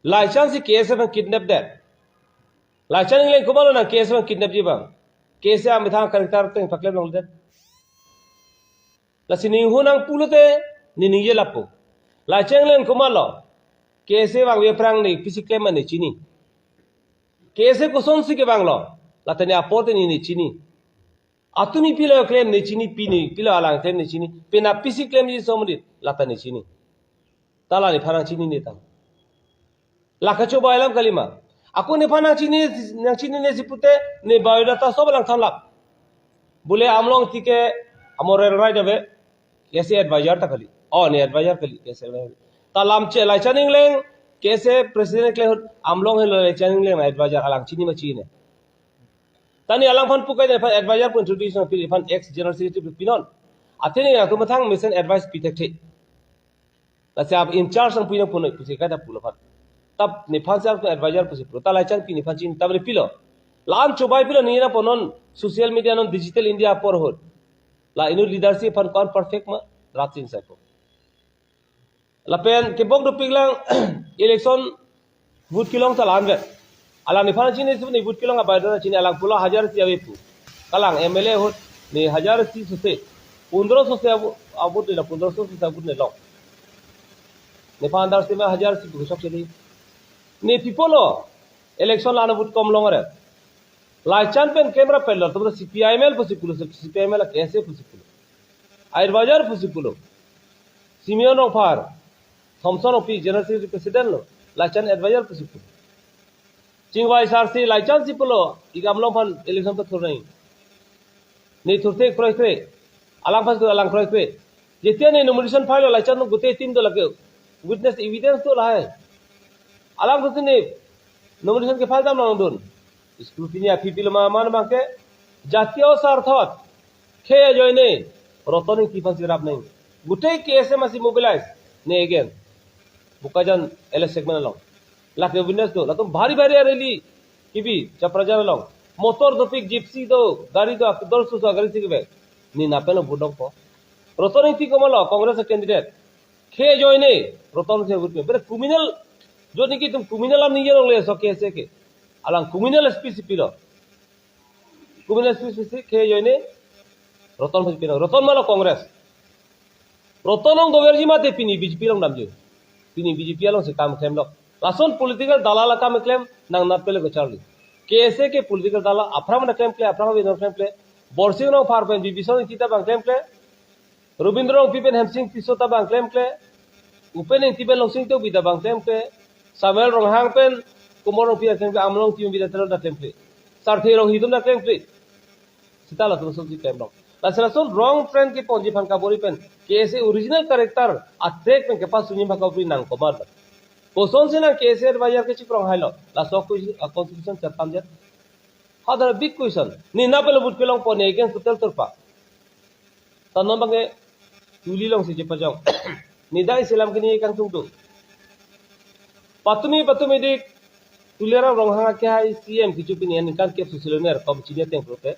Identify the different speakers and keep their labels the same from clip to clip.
Speaker 1: लाइचान से केस में किडनैप दे लाइचान इंग्लैंड को बोलो ना केस में किडनैप जी बang केस आ मिथा करेक्टर ते पकले नोल दे la sini hu nang pulute ni ni ye lapo लाइचान इंग्लैंड को मालो case bang we prang ni physical man ni chini case को सोन सी के banglo la tani apote ni chini atumi pilo claim ni chini pini pilo alang claim ni chini pina physical claim ni somri la tani chini tala ni pharang chini ni ta laka coba alam kalima aku ne pana chini ne sipute ne biodata sob lang thamlak bule amlong tike amore rai jabe कैसे adviser था खाली और ने adviser खाली कैसे तालाम चे लाइचानिंग Laing कैसे president के आमलोंग है लाइचानिंग लेंग एडवाइजर अलांग चिनी में चीने तनी अलांग फन पुकाई ने फन एडवाइजर को इंट्रोड्यूस फिर फन एक्स जनरल सेक्रेटरी पिनोन अतेने या तो मथांग मिशन एडवाइस पिटेक थे तसे आप इंचार्ज संग पुने पुने पुसे कादा पुलो फन तब निफान से आपको एडवाइजर पुसे पुरो तालाइचान पि निफान चिन तब ने पिलो लान चोबाई पिलो नीना पनोन सोशल मीडिया नोन डिजिटल इंडिया पर हो la inu leadership fan kon perfect ma ratin sa ko la pen ke bok do piglang election vote kilong talan ve ala ni fan chini ni vote kilong ba do chini ala pula 1000 si abe pu kalang mla hot ni 1000 si sute 1500 se abu de 1500 se abu ne lo ni fan dar se me 1000 si pu sok se ni people election la vote kom longare लाइचान pen camera पेलर तो CPIML पुसिकुलो CPIML कैसे पुसिकुलो आयरबाजार पुसिकुलो सिमियन ऑफर थॉमसन ओपी जनरल सेक्रेटरी प्रेसिडेंट लो लाइचान एडवाइजर पुसिकुलो चिंगवाई सारसी लाइचान सिपुलो इगामलो फन इलेक्शन तो थोर नहीं नहीं थोरते क्रोइक्रे अलांग पास तो अलांग क्रोइक्रे जेतिया ने नॉमिनेशन फाइल लाइचान गुते टीम तो लगे विटनेस एविडेंस तो लाए अलांग तो ने नॉमिनेशन के फाइल दाम ना दोन स्क्रूटिनी आफिपिल मान बांके जातीय स्वार्थत खे जयने रतन किफान सिराब नहीं गुटे केस मासी मोबिलाइज ने अगेन बुकाजन एलएस सेगमेंट लो लाके विटनेस दो तुम भारी भारी रैली किबी चप्रजा लो मोटर दपिक जिप्सी दो गाड़ी दो दल सुसा गाड़ी सिगबे नि नापेनो बुडक को रतन की कमलो कांग्रेस कैंडिडेट खे जयने रतन से गुट में क्रिमिनल जो निकी तुम क्रिमिनल हम नहीं ले सो केस के alang criminal SPCP lo criminal SPCP ke joine roton pino roton malo congress rotonong doverji mate pini BJP long namje pini BJP long se kam claim lo lason political dalala kam claim nang na pele ko charli kese ke political dalala afram na claim play afram no claim play borsing no far pen bibison kita bang claim play robindro pipen hamsing tisota bang claim play upen tiben long sing to bida bang claim play samuel ronghang pen kumoro pia temple amlong tium bida tero da temple sarthi rong hidum da temple sitala to soji claim dong la selason wrong friend ke ponji phan ka bori pen kese original character atrek pen ke pas sunyi baka pri nang komar koson se na kese advisor ke chikrong hailo la sok ko constitution chatam jet other big question ni na pelo but pelong pone against total torpa tanon bange tuli long se je pajang ni dai selam ke ni kang tung tu patumi dik tulera ronghanga ke hai CM kichu pinian kan ke susiloner kom chinia teng prote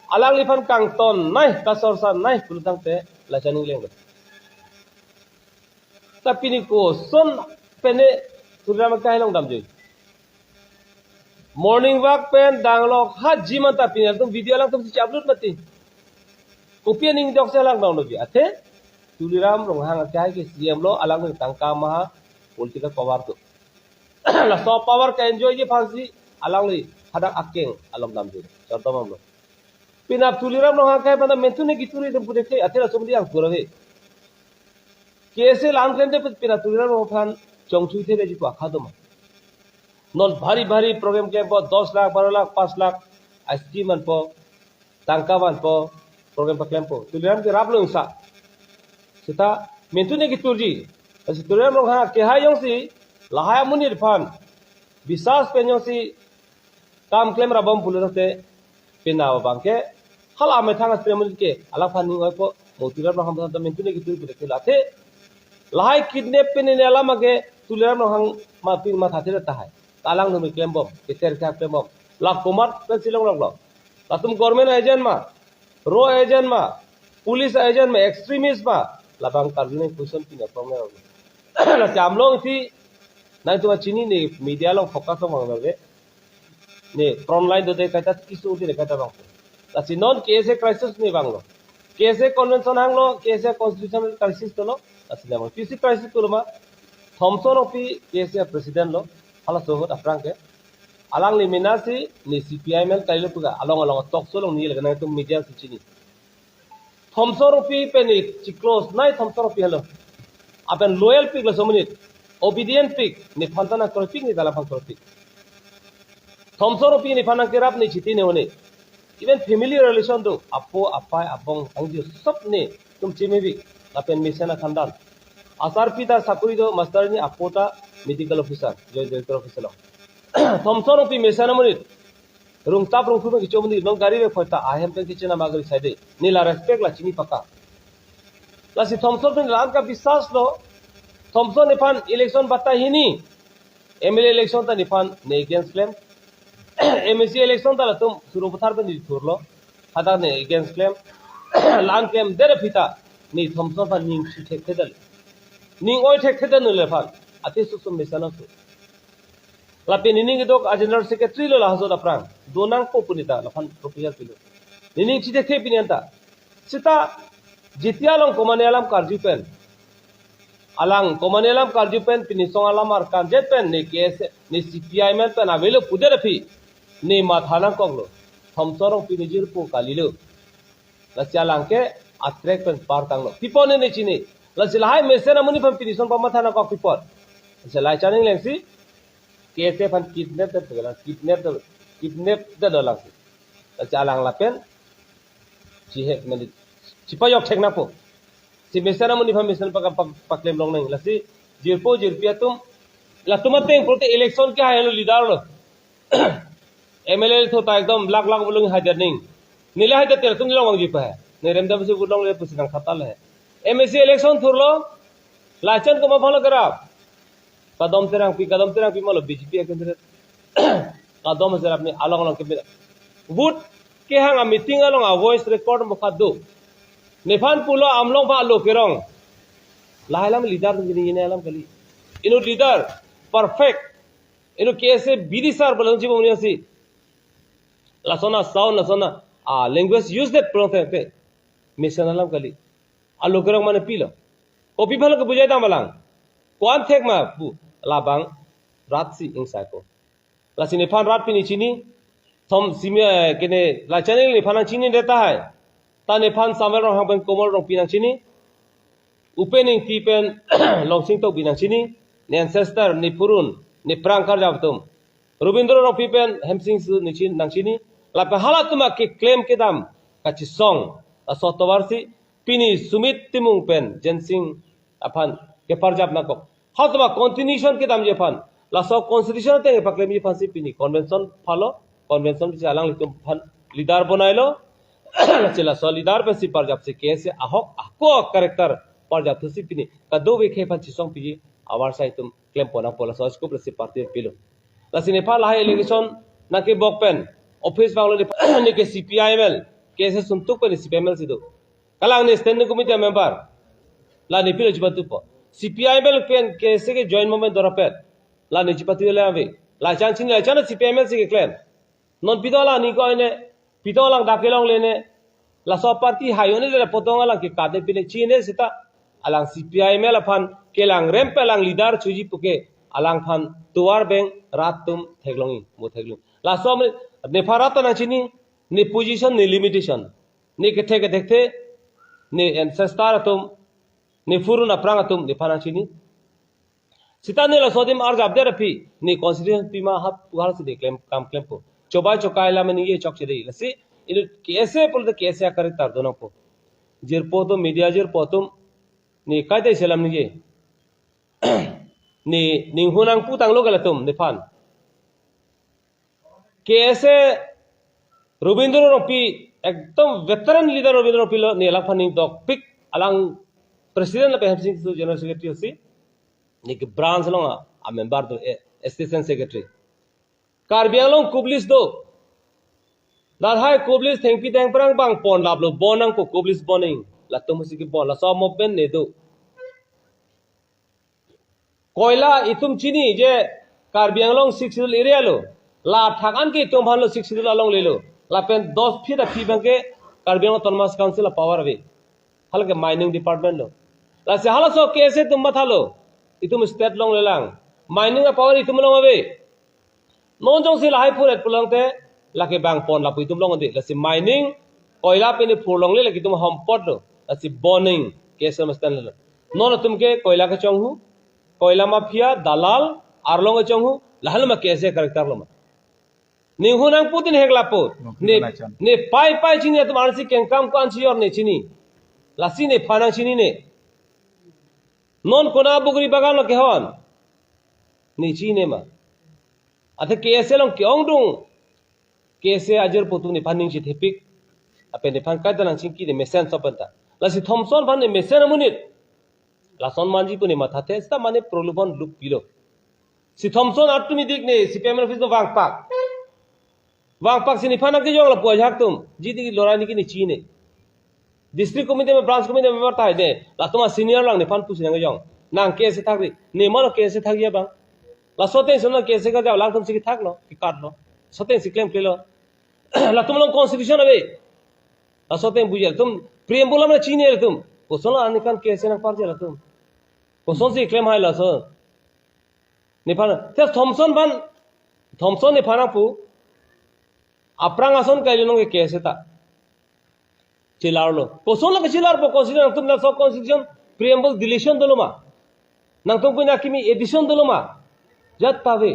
Speaker 1: alang lifan kang ton nai kasorsa nai kulutang te lachaning leng tapi ni ko son pene tulera ma kai long dam joi morning walk pen danglok ha jimata pinian tum video lang tum si upload mati opening dok se lang download bi ate tuliram ronghanga ke hai ke CM lo alang tangka maha political power tu la so power ka enjoy je fancy alang li hadak akeng alam dam je contoh mam lo pinap tuliram no ha kai pada mentune gituri dum pure ke atela somdi ang purave kese lang klem de pinap tuliram no fan chongchui the ji ko akha dum non bhari program ke po 10 lakh 12 lakh 5 lakh asti man po tangka man po program pa klem po tuliram ke rap lo sa sita mentune gituri asi tuliram no ha ke ha yong si lahaya munir fan bisas penyosi kam claim rabam pulurate penawa bangke hala me thanga stremun ke ala fan ni ko motirar no ham da mentune ki turi ke late lahai kidnap pen ne ala mage tulirar no hang ma pin ma thatira ta hai talang no me claim bom ke ter ka claim bom la komar pen silong lo la tum government agent ma ro agent ma police agent ma extremist ma la bang karne question pin problem la chamlong thi नाइ तो चीनी ने media लो focus हो मांग बे ने front line दो दे कहता किसु दे कहता बांग लासी नॉन केसे क्राइसिस ने बांग लो केसे कन्वेंशन हांग लो केसे कॉन्स्टिट्यूशनल क्राइसिस तो लो लासी ले पीसी क्राइसिस तो लो मा थॉमसन ओपी केसे प्रेसिडेंट लो हाला सोहत अफ्रांग के alang liminasi ni CPI mel kailo tuga along tok solong ni lega na tu media sichini thomsor rupi peni chiklos nai thomsor rupi halo apen loyal pig lo somunit obedient pig ni phantana korpik ni dala phantana pig thomsor rupi ni phana kerap ni chiti ne one even family relation do apo apai abong angji sab ne tum chimebi apen misena khandan asar pita sakuri do master ni apota medical officer joy director officer Thomson ओपी मेसाना मनित रुंग ताप रुंग फुबे किचो मनित नों गाड़ी में खोता आहेम पे किचना मागरी साइडे नीला रेस्पेक्ट ला चिनी पक्का लासी थॉमसन पे लान का विश्वास लो थॉमसन निफान इलेक्शन बता ही नहीं एमएलए इलेक्शन ता निफान ने अगेंस्ट क्लेम एमएससी इलेक्शन ता तुम शुरू पथार पे नहीं छोड़ लो हदा ने अगेंस्ट क्लेम लान क्लेम दे फिता नहीं थॉमसन पर निंग ठेक ठेदल निंग ओय ठेक ठेदल नुले फान अति सुसुम मेसाना सु lapi nining idok a general secretary lo lahzo da prang donang ko punita lafan proposal pilo nining chite the pinianta sita jitia long komanialam karjupen alang komanialam karjupen pinisong alam ar kanjepen ne kes ne CPI men pen avelo puder phi ne mathana koglo thomsorong pinijir po kalilo lasyalang ke atrek pen par tanglo pipone ne chine lasilai mesena muni pam pinisong pa mathana kok pipot selai chaning lengsi कैसे fun kidnap तक गला kidnap the डलांग चालांग लापेन चिहे म्हणजे चिपायक ठेकना पो सिमेसना मुनि फमिसन पक्लेम लोंग नहीं लसी जिरपो जिरपिया तुम लतुमते प्रोते election के हायलो लीडर लो एमएलए थोता एकदम लाख लाख बोलों हाजर नहीं नीले हाजर तेरे तुम लोग जी पे है नेरेमदा से गुलों ले पुसिना खताल है एमएससी इलेक्शन थुरलो लाचन को मफलो करा कदम तेरंग पी मालो बीजेपी के अंदर कदम से अपने अलग अलग के वोट के हंगा मीटिंग अलग वॉइस रिकॉर्ड मुखा दो निफान पुलो आमलों बा लो केरोंग लाहलाम लीडर नहीं ने आलम कली इनो लीडर परफेक्ट इनो कैसे बीडी सर बोलन जी बोनिया सी लसोना साउंड लसोना लैंग्वेज यूज दे प्रोते पे मिशन आलम कली आलो केरोंग माने पीलो कॉपी फल के बुझाई दा मलांग कौन थे मा लाबांग रात सी इंसाको लासी निफान रात पिनी चीनी थम सिमिया केने लाचने निफान चीनी देता है ता निफान सामल रंग हंग कोमल रंग पिना चीनी उपेनिंग पीपेन लॉन्चिंग तो बिना चीनी ने एंसेस्टर ने पुरुन ने प्रांकर जाब तुम रविंद्र रंग पीपेन हेमसिंग सु निचिन नंचिनी लापे हाला तुमा के क्लेम के दाम काची सॉन्ग असोतवारसी पिनी सुमित तिमुंग पेन जेनसिंग अपन के परजाब ना को हाँ तो कॉन्टिन्यूशन के दाम जे फन लासो कॉन्स्टिट्यूशन ते पकले मी फांसी पिनी कन्वेंशन फॉलो कन्वेंशन से आलांग तुम फन लीडर बनाइलो चला सो लीडर पे सी परजाब से कैसे आहक आको कैरेक्टर परजाब से पिनी कदो वे खे फंसी सॉन्ग पिजी आवार साइ तुम क्लेम पोना पोला सो स्कोप से पार्टी पिलो लासी नेपाल हाई इलेक्शन ना के बॉकपेन ऑफिस बांग्लो ने के CPIML कैसे सुनतुक पे CPIML सिदो कलांग ने स्टैंडिंग कमिटी मेंबर ला ने पिलो जबतु पो CPIML पेन कैसे के जॉइंट मूवमेंट दोरापेट ला ने चिपति ले आवे ला चांचिन ला चाना CPIML से के क्लेम नॉन पिदोला नि को ने पिदोला दाकेलोंग लेने ला सो पार्टी हायोने ले पोतोंगा ला के कादे पिने चीने सिता अलांग CPIML अफान केलांग रेम्प लांग लीडर छुजी पुके अलांग फान तुवार बैंक रात तुम थेगलोंगी मो थेगलो ला सो ने फारात ना चिनी ने पोजीशन ने लिमिटेशन ने के थे के देखते ने एंसेस्टर तुम ने फुरुन अपरांग तुम ने फाना चिनी सिता ने ला सोदिम अर्ज अपदे रफी ने कॉन्स्टिट्यूशन पीमा हप पुहार से क्लेम काम क्लेम को चोबा चोकायला में ये चौक से लसी इन कैसे पुल कैसे करे तार दोनों को जिरपो तो मीडिया जिरपो तुम ने कायदे सलाम ने ने निहुनांग पुतांग लोगला तुम ने फान कैसे रविंद्र रोपी एकदम वेटरन लीडर रविंद्र रोपी लो ने लाफानी डॉग पिक अलांग प्रेसिडेंट पे हेमसिंग सु जनरल सेक्रेटरी होसी ने के ब्रांच लोंगा आ मेंबर दो असिस्टेंट सेक्रेटरी कार्बियांग कुबलिस दो दाहाय कुबलिस थेंपी थेंग परंग बांग पोन लाबलो बोनंग को कुबलिस बोनिंग लतम मुसी के बोन ला सो मोबेन ने दो koila itum chini je Karbi Anglong 6 sidul area lo la thakan ke itum bhan lo 6 sidul along le lo la pen 10 feet a phi bang ke Karbi Anglong Autonomous Council la power ave halke mining department lo la se hala so kese tum mathalo itum state long le lang mining a power itum long ave non jong si la hai phuret pulang te la ke bang pon la pu itum long ade la se mining koila pe ni phurlong le la ki tum hompot lo la se burning kese mastan le non tum ke koila ka chong hu koila mafia dalal arlong chong hu lahal ma kese karakter lo ma ni hunang putin hegla po ne pai pai chini tum ansi kenkam ko ansi or ne chini lasi ne phanang chini ne non kona bugri bagan lo ke hon ni chini ma athe kese long kyong dung kese ajar putu ni phaning chi thepik ape ne phan kaidan ching ki de mesen sopanta lasi thomson phan ne mesen amunit lason manji puni matha the sta mane prolubon look pilo si thomson atumi dik ne si payment office no wang pak sini phana ke jong la po jak tum jidi ki lorani ki ni chi ne district committee में branch committee में member था दे ला तुम senior lang ne phan pusi nang jong nang ke se thak ri ne mo ke se thak ya bang la sote sunna ke se ka jaw lang tum si thak lo ki kat lo sote si claim ke lo la tum long constitution ave la sote bujel tum preamble में chi ne tum ko sola anikan ke se nang par jela tum ko son si claim hai la so ne phan te thomson ne phana pu aprang ason kai lo ke se ta चिलार लो कोसों लग चिलार पो constitution तुम ना सो constitution preamble deletion दलो मा नंग तुम कोई ना किमी addition दलो मा जत पावे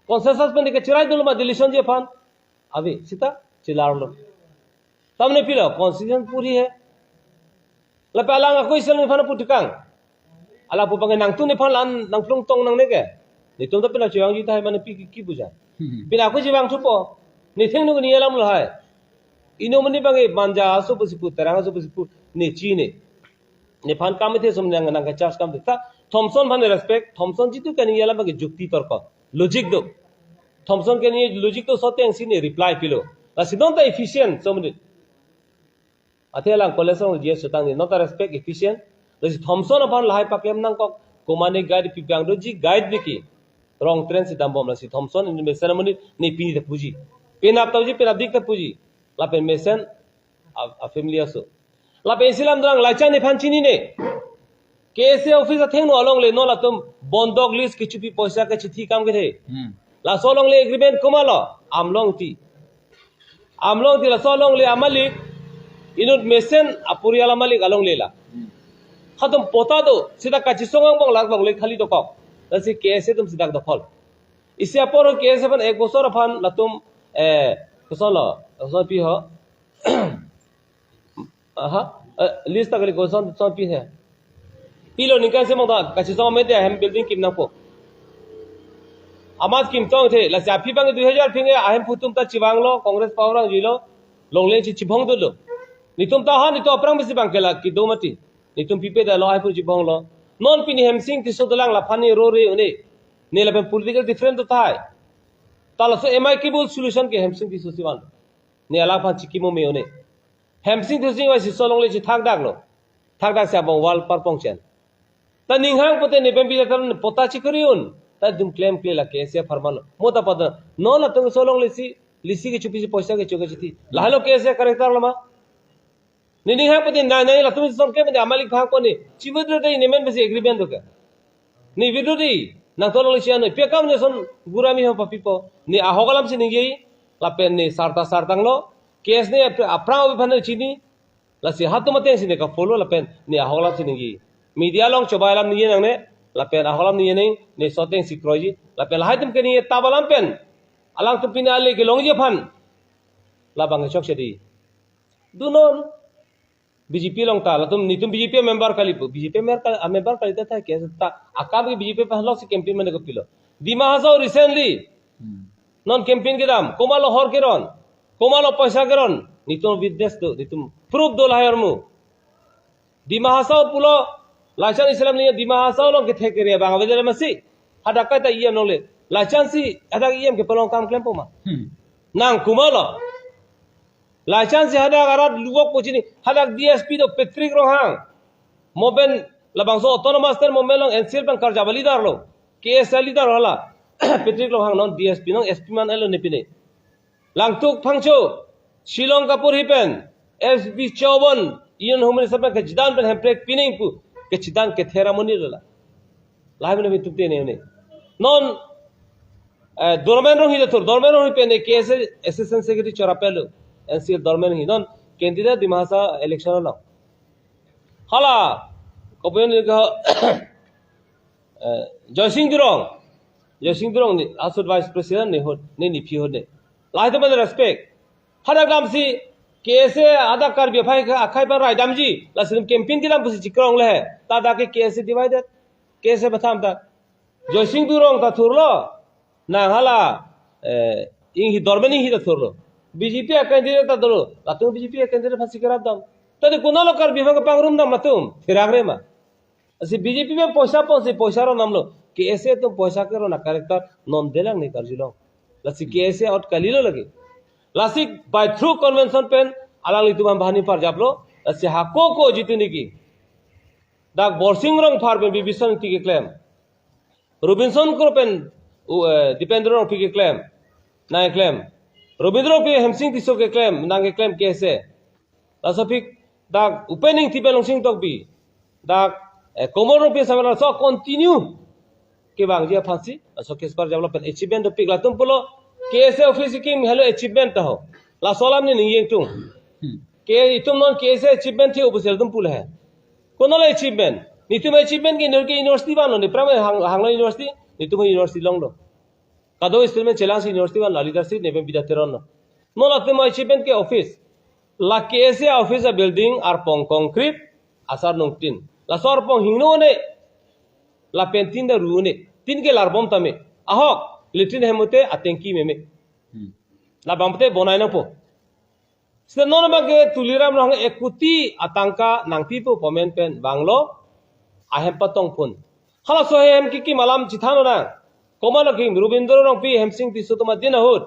Speaker 1: consensus पे निके चिराई दलो मा deletion जे फान अभी सीता चिलार लो तब ने पिलो constitution पूरी है लपे अलांग कोई सल ने फान पुटकांग अला पो पंगे नंग तुम ने फान लान नंग फ्लुंग तोंग नंग ने के नि तुम तो पिला चियांग जी था माने पी की बुझा बिना कोई जीवांग छुपो निथिंग नु नि एलाम लहाय ino mani bangai manja aso pusipu terang aso pusipu ne chine ne phan kam the somnang nang ka chas kam ta thomson bhane respect thomson jitu kan yala bangai jukti tarka logic do thomson ke niye logic to soteng sine reply pilo la sidon ta efficient somni athela kolesong je sotang ni not respect efficient la thomson bhan lahai pakem nang ko komane guide pipang do ji guide biki wrong trend si dambom la si thomson in me ceremony ne pini de puji penap tawji penap dik ta puji lapen mesen a familiar so lapen silam drang lachang ne phanchini ne kese office atheng no along le no la tum bondok list kichu pi paisa ka chithi kam ke the la so long le agreement komalo amlong ti la so long le amalik inut mesen apuriala malik along le la khatum pota do sida kachi songang bang lag bang le khali to kok lasi kese tum sida dokhol isse apor kese ban ek bosor phan la tum kusala son pi ho aha list tagli ko son pi hai pilo nikan se mong da kachi song me de hem building kim na ko amaz kim tong the la sa phi bang 2000 phinge ahem putum ta chiwang lo congress power jilo longle chi chibong do lo nitum ta ha ni to aprang bisi bang kela ki do mati nitum pipe da lo ai pu chibong lo non pini hem sing ti so dalang la phani ro re une ne la political different to thai tala so amicable solution ke hem sing ti so siwan ne ala phan chiki mo me one hamsing thu sing wa si solong le chi thak dak sia bong wal par pong chen ta ning hang pote ne pembi ta pota chi kriun ta dum claim ke la ke se farman mota pad no la tung solong le si lisi ke chupi paisa ke choge chi la halo ke se karakter lama ne ning hang pote na la tum som ke me amalik phang ko ne chi vidro dei ne men besi agreement do ke ni vidro dei na solong le chi an pe kam ne son gurami ho papi po ni ahogalam si ning yei la pen ni sartang lo kes ne aprang bhan chini la si hatu mate sine ka follow la pen ni aholam sine gi media long chobalam ni nang ne la pen aholam ni ne ne soteng sikroji la pen hai tum ke ni tabalam pen alang tu pina le ke long je phan la bang chok chedi du non BJP long ta la tum ni tum BJP member kali BJP member kali ta ke ta akab ke BJP pahlo si campaign mein ko pilo dima haso recently non campaign ke dam komalo hor keron komalo paisa keron nitum witness do nitum proof do lahir mu dimahasau pulo lachan islam ni dimahasau long ke the kere bang weder masi ada kata iya nole lachan si ada iem ke pelong kam klem poma nang kumalo lachan si ada garat luwak pochini ada DSP do petrik rohang moben labang so autonomous ter momelong NCL bang karjaba leader lo KSL leader hala Patrick lo hang non DSP non SP man elo nepine langtuk phangcho Shillong kapur hipen SB Chauban ion humani sabang ke jidan pen hemprek pining pu ke jidan ke thera moni la lahi ne bitukte ne non dormen ro hi thor dormen ro hipen KS assistant secretary chorapelo NCL dormen hi non candidate dimasa election la hala kopen ka Joysing Durong ni asud vice president ni phi hode lahi to respect hada gamsi KSA आधा कर बेफाई का अखाई पर राय Damji लसिम campaign किला busy चिक्रong ले S के KSA divided KSA बथाम ता जोसिंग दुरोंग ता थुरलो ना हाला इंग हि दरबेनी हि ता थुरलो बीजेपी कैंडिडेट ता दलो लातु बीजेपी कैंडिडेट फांसी कराब दाम तदे कोनालो कर बेफा का पांगरुम दाम लातुम फिरागरे मा असि बीजेपी में पैसा रो नामलो KSA तो पैसा करो ना कैरेक्टर नॉन देलंग नहीं करजिलो लसि KSA आउट कलिलो लगे Lasik by through convention pen alang itu bahani par japlo si hako ko jitu niki dak borsing rong par pen bibison tiki claim Robinson ko pen depender rong tiki claim na claim Robindro pe hemsing tiso ke claim nang ke claim KSA lasopik dak opening tipe longsing tok bi dak komor rong pe samala so continue ke bang dia phansi so kes par japlo pen achievement topik latum polo KSA office kim hello achievement ho la solam ni ning tung ke itum non KSA achievement thi obusel tum pul hai kono la achievement nitum achievement ki nor ke university ban ni prame hangla university nitum university long lo kado istil mein chelang university ban leadership nebe bidateron no la tum achievement ke office la KSA office a building ar pong concrete asar nong tin la sor pong hingno ne la pentin da ru ne tin ke larbom tame ahok Litin hemote atenki meme. La bampte bonai na po. Se non bage tuliram rong ekuti atangka nangpi po pomen pen banglo ahem patong pun. Hala so hem ki malam chithano na. Komalo kim Rubindro rong pi hemsing tisu to madina hut.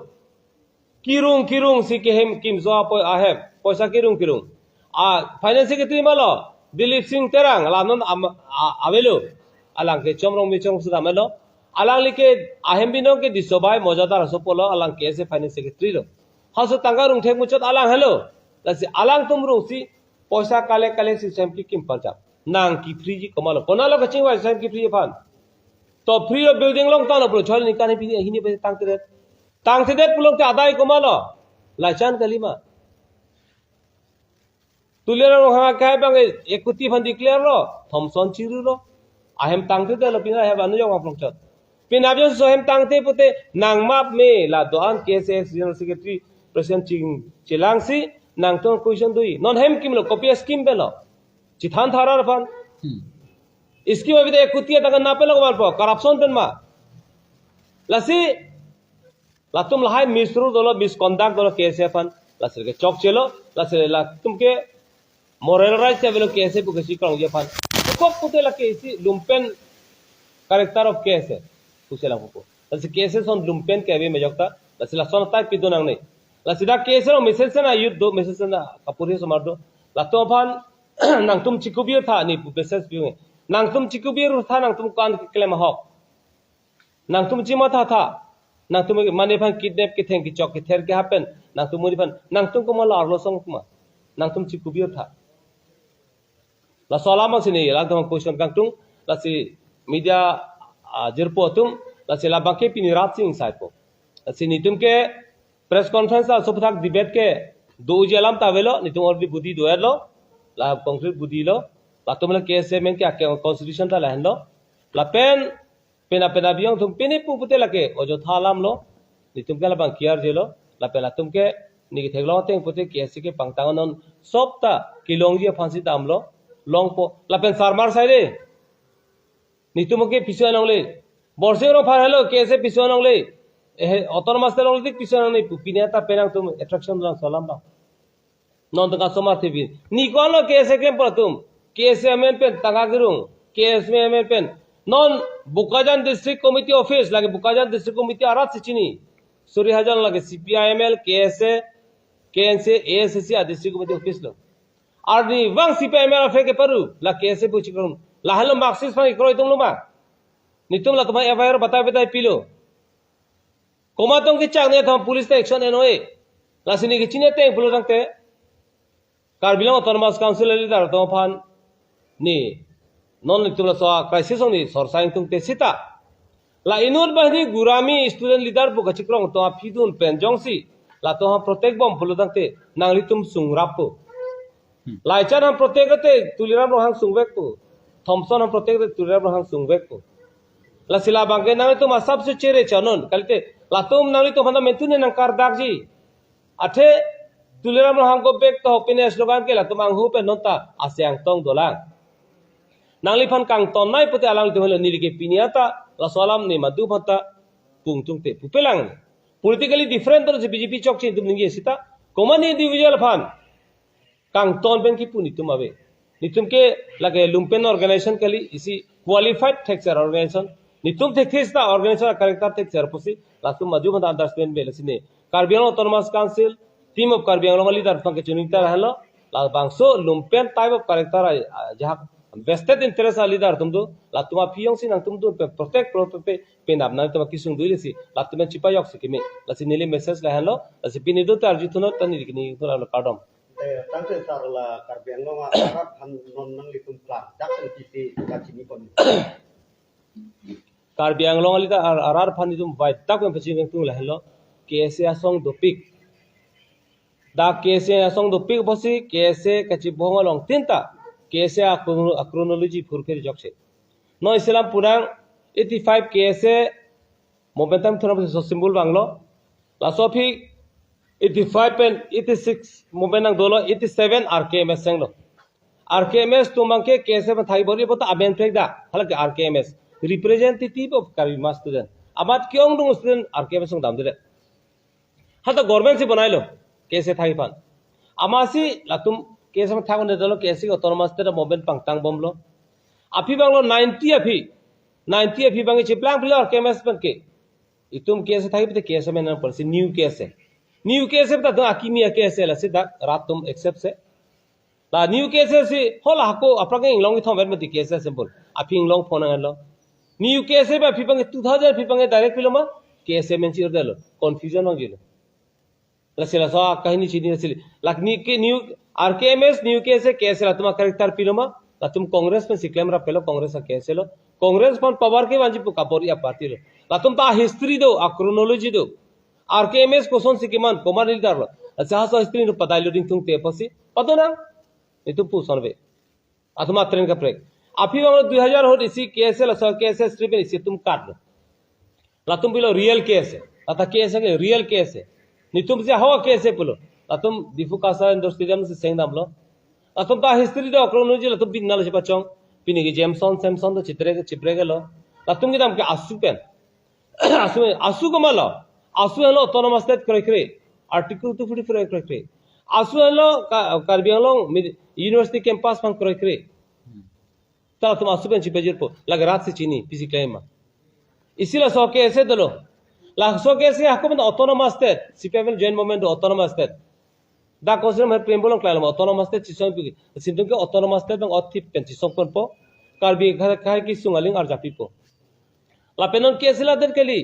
Speaker 1: Kirung si ke hem kim zo po ahem. Poisa kirung. A finance secretary malo Dilip Singh Terang lanon avelo. Alang ke chomrong mi chong suda malo. Alang like ahem bino ke disobai mojadar asopolo alang KSA finance secretary lo haso tangarung thek muchot alang hello lasi alang tumrung si poisa kale si simply kim parja nang ki free ji komalo konalo ka chingwa sam ki free fan to free of building long tano pro chol ni kane pini hini pe tangte de pulong te adai komalo lachan kalima tulera ro ha kai bang ekuti fan declare lo thomson chiru lo ahem tangte de lo pina he banu jong apong chot Pinabyo sohem tangte pute nangmap me la doan KSA general secretary president chilang si nangton question dui non hem kim lo copy scheme belo chithan thara rafan scheme abide ekutia tagan na pelo mal po corruption pen ma lasi latum lahai misru dolo misconduct dolo KSA fan lasir ke chok chelo lasir la tumke moral rights belo KSA pu kesi krong je fan kop pute la KSA lumpen character of KSA Kusela huko. Lasi KSA son lumpen ke abe mejokta. Lasi la son tai pido nang ne. Lasi da KSA no message na youth do message na kapuri so mardo. La to phan nang tum chikubir tha ni message bi nang tum chikubir tha nang tum kan claim hok. Nang tum chima tha. Nang tum mane phan kidnap ke theng ki chok ke ther ke happen. Nang tum muri phan nang tum ko mala arlo song kuma. Nang tum chikubir tha. La salama sini la tum question kang tung lasi media jirpo tum lasi la bangke pini rat sing sai po lasi ni tum ke press conference also pathak debate ke do jalam tavelo ni tum ordi budi doerlo la concrete budi lo la tum la KSA men ke constitution ta lahlo la pena biang tum pini pu pute la ke ojo thalam lo ni tum ke la bang kiar jelo la pela tum ke ni ke theglo teng pute KSA ke pangtangon sopta kilongji phansi damlo long po la pen sarmar sai re Nitumoke piso nang le borsero far hello KSA piso nang le autonomous nang le piso nang le pinata penang tum attraction nang salam ba non ta somar thebi ni kono KSA ke patum KSA men pen tanga girung KSA men pen non Bukajan district committee office lage Bukajan district committee arat sichini Suryahajan lage CPIML KSA KNC ASC district committee office lo arni wang CPIML afe ke paru la KSA puchi karum lahalo marxist phang ikro itung luma nitum la tuma FIR batai pilo koma tong ki chang ne tham police ta action enoi la sini ki chine te pulo dang te Karbilang Autonomous Council leader to phan ni non nitum la so crisis ong ni sor saing tung te sita la inur bahni gurami student leader bu kachikrong to phidun pen jongsi la to protect bom pulo dang te nangli tum sung rapu lai chan ham protect te tuliram rohang sungwek pu Thompson ham protect te tuliram rohang sungwek pu la sila bangke nang itu masab su chere chanon kalite la tum nang itu handa mentune nang kar dakji athe tuliram rohang go bek to pine slogan ke la tum ang hu pe nonta asyang tong dolang nangli phan kang ton nai pute alang tu helo nilike piniata la solam ni madu phata pungtung te pupelang politically different to BJP chok chin tum ningi sita common individual phan kang ton ben ki puni tum ave nitum ke lage lumpen organization kali isi qualified texture organization nitum tekista organization character texture pusi la tum madu phata understand be lasine Karbiang Autonomous Council team of Karbiang leader phang ke chunita halo la bangso lumpen type of character jaha vested interest leader tum do la tuma phiong sin ang tum do protect penap na tuma kisung duile si la tuma chipa yok sikime la sinile message la halo la sipini do tar jituno tani kini to la kadom
Speaker 2: tante sarla Karbiang lo arab han non nang litum plan dak kisi kachini kon
Speaker 1: Karbiang lo alita arar phani tum vai tak me paching tum la halo kese asong do pik da kese asong do pik bosi kese kachi bhongalong tinta KSA chronology furfer jokse no Islam Purang 85 KSA momentum thona so symbol banglo la sofi 85 pen 86 momentum dolo 87 RKMS senglo RKMS tumangke KSA ma thai bori bota aben thekda halake RKMS representative of Karima student abat kyong dung student RKMS song dam dile hata government se banailo KSA thai fan amasi latum KSA में ठाकुर ने दलो KSA autonomous तेरा mobile पंक्तांग बमलो अभी bungalow 90 अभी बंगे चिपलांग फिलो और KMS बंके इतुम KSA था कि KSA में ना पड़सी न्यू KSA बता दो आकी मिया KSA लसे दा रात तुम एक्सेप्ट से ला न्यू KSA से होला हको अपना इंग्लोंग की थोमेर में दी KSA सिंपल अभी इंग्लोंग फोन आलो न्यू KSA में अभी बंगे 2000 अभी बंगे डायरेक्ट फिलो में KSA में चिर दलो कंफ्यूजन हो गिलो लसे लसा कहीं नहीं चीनी लसे लकनी के न्यू RKMS न्यू KSA ला तुम करेक्टर पिलो मा ला तुम कांग्रेस में सिक्लेम रा पेलो कांग्रेस का KSA लो कांग्रेस पन पवार के वांजी कापोरी या पार्टी लो ला तुम ता हिस्ट्री दो क्रोनोलॉजी दो RKMS कोसन सिकिमान कोमा लीडर लो अच्छा हासो हिस्ट्री नो पता लो दिन तुम ते पसी पतो ना ये तुम पूछनबे अथमा ट्रेन का ब्रेक अभी हम 2000 हो इसी KSA ला KSA स्ट्रिप इसी तुम काट लो ला तुम बिलो रियल KSA अथा KSA के रियल KSA नि तुम से हवा KSA पुलो atum difu kasa industry se seng damlo atum ta history do chronology atum binnal se pachong pinigi Samson do chipre gelo atum ki dam ke asu pen asu kamalo asu helo autonomous state kre article 254 kre asu helo Karbiang long university campus pan kre ta tum asu pen chipejir po lagrat se chini pisi claim isila so ke ese dolo la so ke ese hakum autonomous state cpl joint movement autonomous state da consider mer prembolong klalo autonomous state chison pi sintung ke autonomous state bang othi pen chison kon po Karbi khar ki sungaling ar japi po la penon ke sila der kali